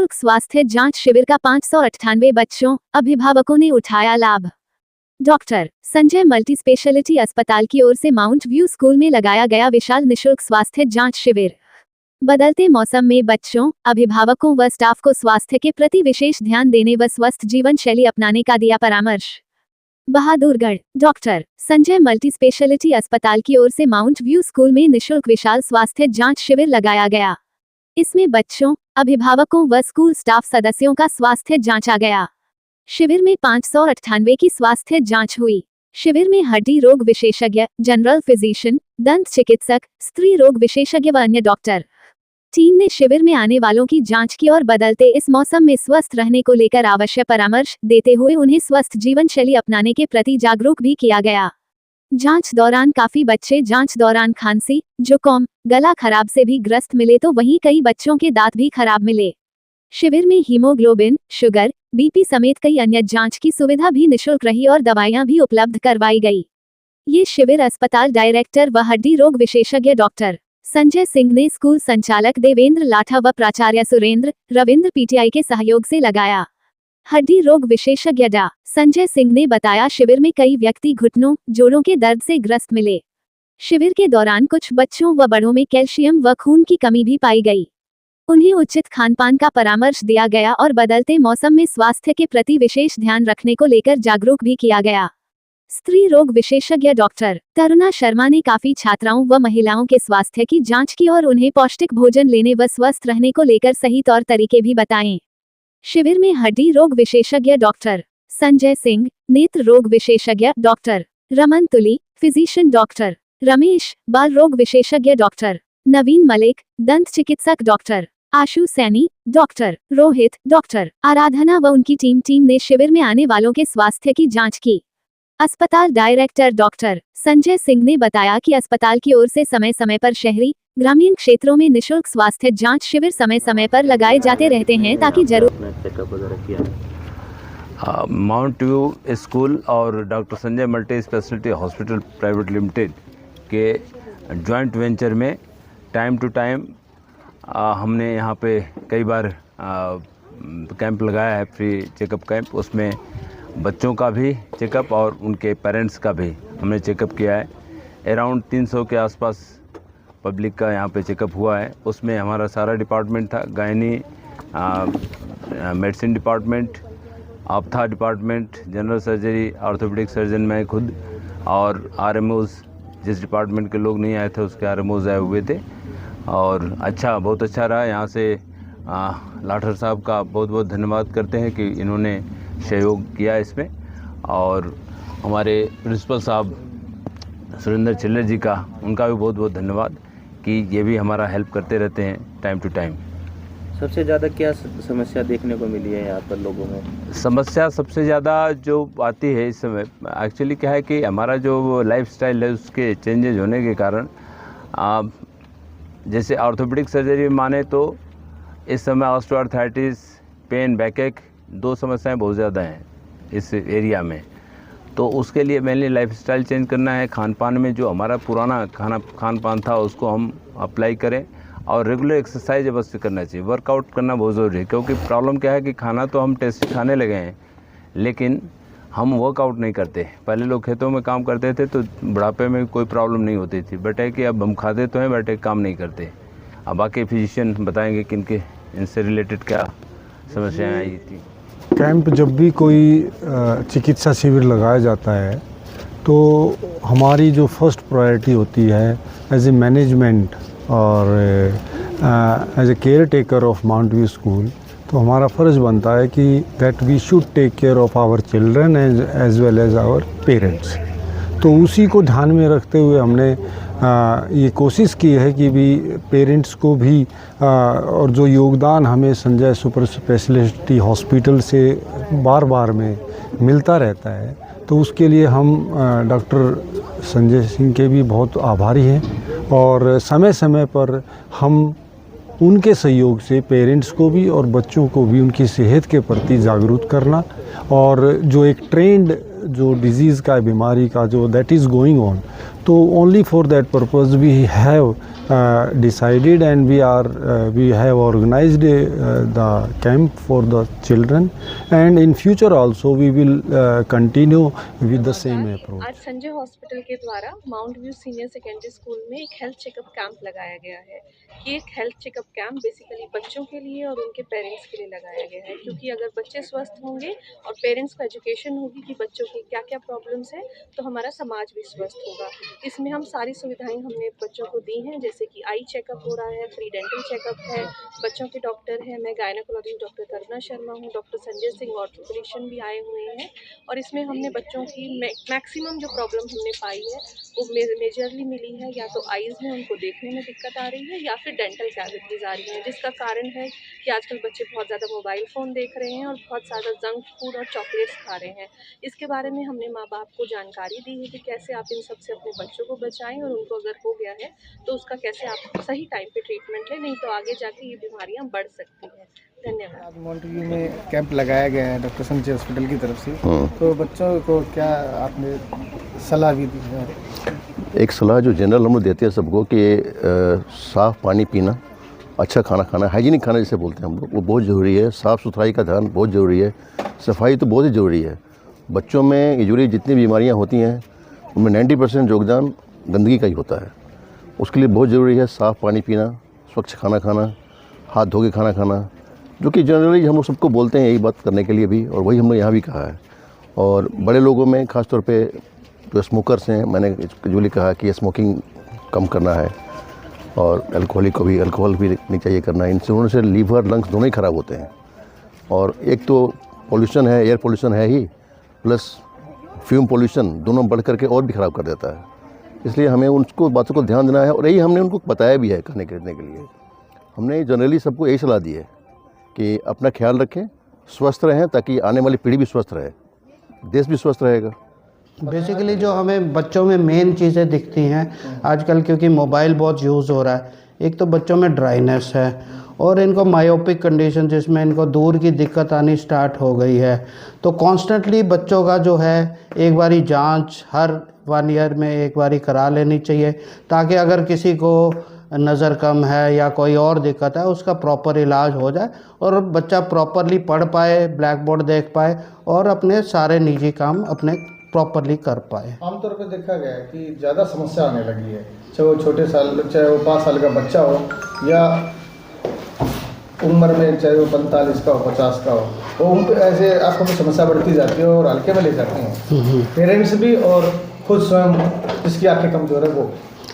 निशुल्क स्वास्थ्य जांच शिविर का 598 बच्चों अभिभावकों ने उठाया लाभ। डॉक्टर संजय मल्टी स्पेशलिटी अस्पताल की ओर से माउंट व्यू स्कूल में लगाया गया विशाल निशुल्क स्वास्थ्य जांच शिविर। बदलते मौसम में बच्चों, अभिभावकों व स्टाफ को स्वास्थ्य के प्रति विशेष ध्यान देने व स्वस्थ जीवन शैली अपनाने का दिया परामर्श। Bahadurgarh doctor Sanjay multi speciality अस्पताल की ओर से माउंट व्यू स्कूल में निशुल्क विशाल स्वास्थ्य जांच शिविर लगाया गया। इसमें बच्चों, अभिभावकों व स्कूल स्टाफ सदस्यों का स्वास्थ्य जांचा गया। शिविर में 598 की स्वास्थ्य जांच हुई। शिविर में हड्डी रोग विशेषज्ञ, जनरल फिजिशियन, दंत चिकित्सक, स्त्री रोग विशेषज्ञ व अन्य डॉक्टर टीम ने शिविर में आने वालों की जांच की और बदलते इस मौसम में स्वस्थ रहने को लेकर आवश्यक परामर्श देते हुए उन्हें स्वस्थ जीवन शैली अपनाने के प्रति जागरूक भी किया गया। जांच दौरान काफी बच्चे जांच दौरान खांसी, जुकाम, गला खराब से भी ग्रस्त मिले तो वहीं कई बच्चों के दांत भी खराब मिले। शिविर में हीमोग्लोबिन, शुगर, बीपी समेत कई अन्य जांच की सुविधा भी निशुल्क रही और दवाइयां भी उपलब्ध करवाई गई। ये शिविर अस्पताल डायरेक्टर व हड्डी रोग विशेषज्ञ डॉक्टर संजय सिंह ने स्कूल संचालक देवेंद्र लाठा व प्राचार्य सुरेंद्र रविंद्र पीटीआई के सहयोग से लगाया। हड्डी रोग विशेषज्ञ डा संजय सिंह ने बताया, शिविर में कई व्यक्ति घुटनों, जोड़ों के दर्द से ग्रस्त मिले। शिविर के दौरान कुछ बच्चों व बड़ों में कैल्शियम व खून की कमी भी पाई गई। उन्हें उचित खानपान का परामर्श दिया गया और बदलते मौसम में स्वास्थ्य के प्रति विशेष ध्यान रखने को लेकर जागरूक भी किया गया। स्त्री रोग विशेषज्ञ डॉक्टर तरुणा शर्मा ने काफी छात्राओं व महिलाओं के स्वास्थ्य की जांच की और उन्हें पौष्टिक भोजन लेने व स्वस्थ रहने को लेकर सही तौर तरीके भी बताएं। शिविर में हड्डी रोग विशेषज्ञ डॉक्टर संजय सिंह, नेत्र रोग विशेषज्ञ डॉक्टर रमन तुली, फिजिशियन डॉक्टर रमेश, बाल रोग विशेषज्ञ डॉक्टर नवीन मलिक, दंत चिकित्सक डॉक्टर आशु सैनी, डॉक्टर रोहित, डॉक्टर आराधना व उनकी टीम ने शिविर में आने वालों के स्वास्थ्य की जांच की। अस्पताल डायरेक्टर डॉक्टर संजय सिंह ने बताया कि अस्पताल की ओर से समय समय पर शहरी, ग्रामीण क्षेत्रों में निशुल्क स्वास्थ्य जांच शिविर समय समय पर लगाए जाते रहते हैं ताकि चेकअप वगैरह किया। माउंट व्यू स्कूल और doctor Sanjay multi speciality hospital private limited के जॉइंट वेंचर में टाइम टू टाइम हमने यहाँ पे कई बार कैंप लगाया है, फ्री चेकअप कैंप। उसमें बच्चों का भी चेकअप और उनके पेरेंट्स का भी हमने चेकअप किया है। अराउंड 300 के आसपास पब्लिक का यहाँ पे चेकअप हुआ है। उसमें हमारा सारा डिपार्टमेंट था, gynae, medicine department, ophtha department, general surgery, orthopaedic surgeon मैं खुद, और आरएमओज जिस डिपार्टमेंट के लोग नहीं आए थे उसके आरएमओज आए हुए थे। और बहुत अच्छा रहा। यहाँ से लाठर साहब का बहुत बहुत धन्यवाद करते हैं कि इन्होंने सहयोग किया इसमें, और हमारे प्रिंसिपल साहब सुरेंद्र चिल्लर जी का, उनका भी बहुत बहुत धन्यवाद कि ये भी हमारा हेल्प करते रहते हैं टाइम टू टाइम। सबसे ज़्यादा क्या समस्या देखने को मिली है यहाँ पर लोगों में? समस्या सबसे ज़्यादा जो आती है इस समय, एक्चुअली क्या है कि हमारा जो लाइफस्टाइल है उसके चेंजेज होने के कारण, जैसे ऑर्थोपेडिक सर्जरी माने तो इस समय ऑस्टियोआर्थराइटिस, पेन, बैकएक, 2 समस्याएं बहुत ज़्यादा हैं इस एरिया में। तो उसके लिए मेनली लाइफस्टाइल चेंज करना है। खान पान में जो हमारा पुराना खान पान था उसको हम अप्लाई करें, और रेगुलर एक्सरसाइज अवश्य करना चाहिए। वर्कआउट करना बहुत ज़रूरी है, क्योंकि प्रॉब्लम क्या है कि खाना तो हम टेस्टी खाने लगे हैं लेकिन हम वर्कआउट नहीं करते। पहले लोग खेतों में काम करते थे तो बुढ़ापे में कोई प्रॉब्लम नहीं होती थी, बट है कि अब हम खाते तो हैं बट काम नहीं करते। अब बाकी फिजिशियन बताएंगे कि इनके इनसे रिलेटेड क्या समस्याएं आई थी। कैंप जब भी कोई चिकित्सा शिविर लगाया जाता है तो हमारी जो फर्स्ट प्रायोरिटी होती है एज ए मैनेजमेंट और as a caretaker of Mount View school, तो हमारा फ़र्ज़ बनता है कि that we should take care of our children as well as our parents. तो उसी को ध्यान में रखते हुए हमने ये कोशिश की है कि भी पेरेंट्स को भी और जो योगदान हमें संजय सुपर स्पेशलिटी हॉस्पिटल से बार बार में मिलता रहता है, तो उसके लिए हम डॉक्टर संजय सिंह के भी बहुत आभारी हैं। और समय समय पर हम उनके सहयोग से पेरेंट्स को भी और बच्चों को भी उनकी सेहत के प्रति जागरूक करना, और जो एक ट्रेंड जो डिज़ीज़ का, बीमारी का जो दैट इज़ गोइंग ऑन, तो only for that purpose we have decided and we have organized the camp for the children, and in future also we will continue with the same approach. आज Sanjay hospital के द्वारा mount view senior secondary school में एक health checkup camp लगाया गया है। ये एक हेल्थ चेकअप कैंप बेसिकली बच्चों के लिए और उनके पेरेंट्स के लिए लगाया गया है, क्योंकि अगर बच्चे स्वस्थ होंगे और पेरेंट्स को एजुकेशन होगी कि बच्चों की क्या क्या प्रॉब्लम्स हैं, तो हमारा समाज भी स्वस्थ होगा। इसमें हम सारी सुविधाएं हमने बच्चों को दी हैं, जैसे कि आई चेकअप हो रहा है, फ्री डेंटल चेकअप है, बच्चों के डॉक्टर हैं, मैं गायनेकोलॉजिस्ट डॉक्टर करुणा शर्मा हूँ, डॉक्टर संजय सिंह ऑर्थोपेडिशियन भी आए हुए हैं। और इसमें हमने बच्चों की मैक्सिमम जो प्रॉब्लम हमने पाई है वो मेजरली मिली है, या तो आईज़ में उनको देखने में दिक्कत आ रही है या फिर डेंटल कैविटीज़ आ रही हैं, जिसका कारण है कि आजकल बच्चे बहुत ज़्यादा मोबाइल फ़ोन देख रहे हैं और बहुत ज़्यादा जंक फूड और चॉकलेट्स खा रहे हैं। इसके बारे में हमने माँ बाप को जानकारी दी है कि कैसे आप इन सब से अपने बच्चों को बचाएं, और उनको अगर हो गया है तो उसका कैसे आप सही टाइम पे ट्रीटमेंट लें, नहीं तो आगे जाके ये बीमारियाँ बढ़ सकती हैं। धन्यवाद। आज माउंट व्यू में कैंप लगाया गया है डॉक्टर संजय हॉस्पिटल की तरफ से, तो बच्चों को क्या आपने सलाह भी दी है? एक सलाह जो जनरल हम लोग देते हैं सबको कि साफ़ पानी पीना, अच्छा खाना खाना, हाइजीनिक खाना जिसे बोलते हैं हम लोग, वो बहुत ज़रूरी है। साफ़ सुथराई का ध्यान बहुत ज़रूरी है, सफाई तो बहुत ही ज़रूरी है। बच्चों में यूजुअली जितनी बीमारियां होती हैं उनमें 90% योगदान गंदगी का ही होता है। उसके लिए बहुत ज़रूरी है साफ़ पानी पीना, स्वच्छ खाना खाना, हाथ धो के खाना खाना, जो कि जनरली हम लोग सबको बोलते हैं यही बात करने के लिए भी, और वही हमने यहाँ भी कहा है। और बड़े लोगों में ख़ास तौर पे जो स्मोकर्स हैं, मैंने यूजुअली कहा कि स्मोकिंग कम करना है, और अल्कोहलिक को भी अल्कोहल भी नहीं चाहिए करना। इनसे होने से लीवर लंग्स दोनों ही ख़राब होते हैं, और एक तो पोल्यूशन है, एयर पोल्यूशन है ही, प्लस फ्यूम पोल्यूशन दोनों बढ़ करके और भी ख़राब कर देता है। इसलिए हमें उनको बातों को ध्यान देना है, और यही हमने उनको बताया भी है करने के लिए। हमने जनरली सबको यही सलाह दी है कि अपना ख्याल रखें, स्वस्थ रहें, ताकि आने वाली पीढ़ी भी स्वस्थ रहे, देश भी स्वस्थ रहेगा। बेसिकली जो हमें बच्चों में मेन चीज़ें दिखती हैं आजकल, क्योंकि मोबाइल बहुत यूज़ हो रहा है, एक तो बच्चों में ड्राइनेस है और इनको मायोपिक कंडीशन जिसमें इनको दूर की दिक्कत आनी स्टार्ट हो गई है। तो कॉन्स्टेंटली बच्चों का जो है एक बारी जांच हर 1 ईयर में एक बारी करा लेनी चाहिए, ताकि अगर किसी को नज़र कम है या कोई और दिक्कत है उसका प्रॉपर इलाज हो जाए और बच्चा प्रॉपरली पढ़ पाए, ब्लैक बोर्ड देख पाए और अपने सारे निजी काम अपने प्रॉपरली कर पाए। आमतौर पर देखा गया है कि ज़्यादा समस्या आने लगी है, चाहे वो छोटे साल, चाहे वो 5 साल का बच्चा हो, या उम्र में चाहे वो 45 का हो, 50 का हो, वो उनको ऐसे आँखों में समस्या बढ़ती जाती है और हल्के में ले जाते हैं पेरेंट्स भी और खुद स्वयं जिसकी आँखें कमज़ोर है वो।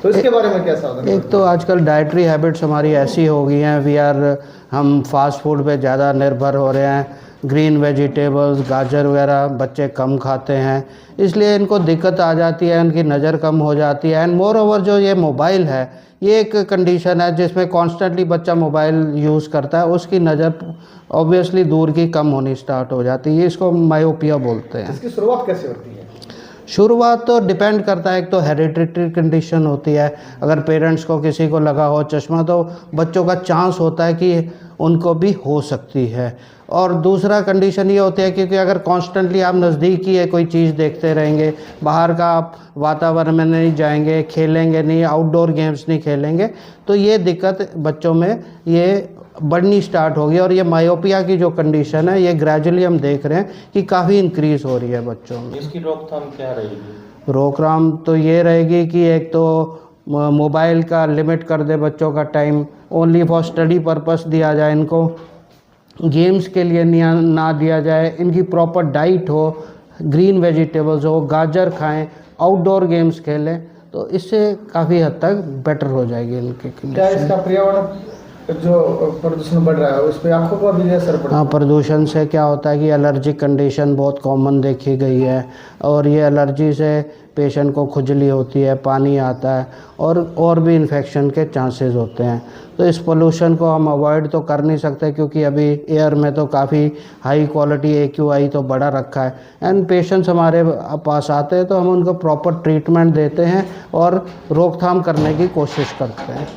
तो इसके बारे में क्या सावधान? एक तो आजकल डाइटरी हैबिट्स हमारी ऐसी हो गई हैं, हम फास्ट फूड पे ज़्यादा निर्भर हो रहे हैं, ग्रीन वेजिटेबल्स, गाजर वगैरह बच्चे कम खाते हैं, इसलिए इनको दिक्कत आ जाती है, उनकी नज़र कम हो जाती है। एंड मोर ओवर जो ये मोबाइल है, ये एक कंडीशन है जिसमें कॉन्स्टेंटली बच्चा मोबाइल यूज़ करता है, उसकी नज़र ऑब्वियसली दूर की कम होनी स्टार्ट हो जाती है, इसको मायोपिया बोलते हैं। इसकी शुरुआत कैसे होती है? शुरुआत तो डिपेंड करता है, एक तो हेरिडिटरी कंडीशन होती है, अगर पेरेंट्स को किसी को लगा हो चश्मा तो बच्चों का चांस होता है कि उनको भी हो सकती है। और दूसरा कंडीशन ये होती है क्योंकि अगर कॉन्स्टेंटली आप नज़दीकी है कोई चीज़ देखते रहेंगे, बाहर का आप वातावरण में नहीं जाएंगे, खेलेंगे नहीं, आउटडोर गेम्स नहीं खेलेंगे, तो ये दिक्कत बच्चों में ये बढ़नी स्टार्ट होगी। और ये मायोपिया की जो कंडीशन है ये ग्रेजुअली हम देख रहे हैं कि काफ़ी इंक्रीज़ हो रही है बच्चों में। इसकी रोकथाम क्या रहेगी? रोकथाम तो ये रहेगी कि एक तो मोबाइल का लिमिट कर दे बच्चों का time, only for study purpose दिया जाए, इनको गेम्स के लिए ना दिया जाए, इनकी प्रॉपर डाइट हो, ग्रीन वेजिटेबल्स हो, गाजर खाएं, आउटडोर गेम्स खेलें, तो इससे काफ़ी हद तक बेटर हो जाएगी इनकी कंडीशन। क्या इसका पर्यावरण जो प्रदूषण बढ़ रहा है उस पर आँखों पर भी असर पड़ता है? हाँ, प्रदूषण से क्या होता है कि एलर्जिक कंडीशन बहुत कॉमन देखी गई है, और ये एलर्जी से पेशेंट को खुजली होती है, पानी आता है और भी इन्फेक्शन के चांसेस होते हैं। तो इस पोल्यूशन को हम अवॉइड तो कर नहीं सकते क्योंकि अभी एयर में तो काफ़ी हाई क्वालिटी AQI तो बढ़ा रखा है। एंड पेशेंट्स हमारे पास आते हैं तो हम उनको प्रॉपर ट्रीटमेंट देते हैं और रोकथाम करने की कोशिश करते हैं।